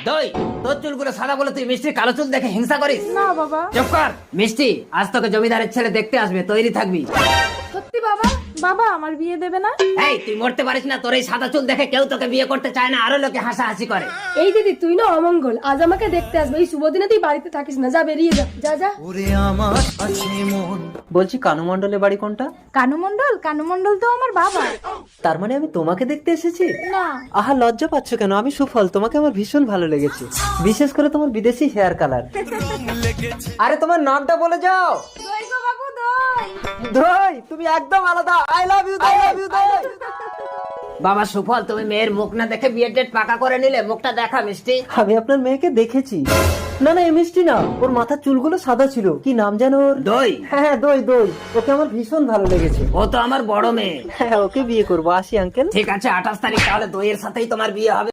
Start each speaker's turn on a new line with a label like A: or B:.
A: দই, তোর চুলগুলো সাদা বলে তুই মিষ্টির কালো চুল দেখে হিংসা করিস?
B: না বাবা।
A: চুপ কর মিষ্টি, আজ তোকে জমিদারের ছেলে দেখতে আসবে, তৈরি থাকবি।
B: সত্যি বাবা? বাবা আমার বিয়ে দেবে না?
A: এই তুই মরতে পারিস না, তোর এই সাদা চুল দেখে কেউ তোকে বিয়ে করতে চায় না, আরো লোকে হাসাহাসি করে।
B: এই দিদি তুই না অমঙ্গল, আজ আমাকে দেখতে আসবে, এই শুভ দিনে তুই বাড়িতে থাকিস না, যা বেরিয়ে যা, যা যা।
C: বলছি কানু মণ্ডলের বাড়ি কোনটা?
B: কানু মণ্ডল? কানু মণ্ডল তো আমার বাবা।
C: তার মানে আমি তোমাকে দেখতে এসেছি?
B: না।
C: আহা লজ্জা পাচ্ছ কেন? আমি সুফল, তোমাকে আমার ভীষণ ভালো লেগেছে, বিশেষ করে তোমার বিদেশি হেয়ার কালার। আরে তোমার নামটা বলে যাও।
B: দই গো বাবু, দই।
C: দই, তুমি একদম আলাদা। I love you, I love you দই।
A: বাবা সুফল, তুমি মেয়ের মুখ না দেখে বিয়ের ডেট পাকা করে নিলে, মুখটা দেখা মিষ্টি।
C: আমি আপনার মেয়েকে দেখেছি। না না, এই মিষ্টি না, ওর মাথার চুলগুলো সাদা ছিল। কি নাম যেন ওর?
A: দই।
C: হ্যাঁ দই, দই। ওকে আমার ভীষণ ভালো লেগেছে।
A: ও তো আমার বড় মেয়ে।
C: হ্যাঁ, ওকে বিয়ে করবো। আসি আঙ্কেল।
A: ঠিক আছে, 28 তারিখ তাহলে দইয়ের সাথেই তোমার বিয়ে হবে।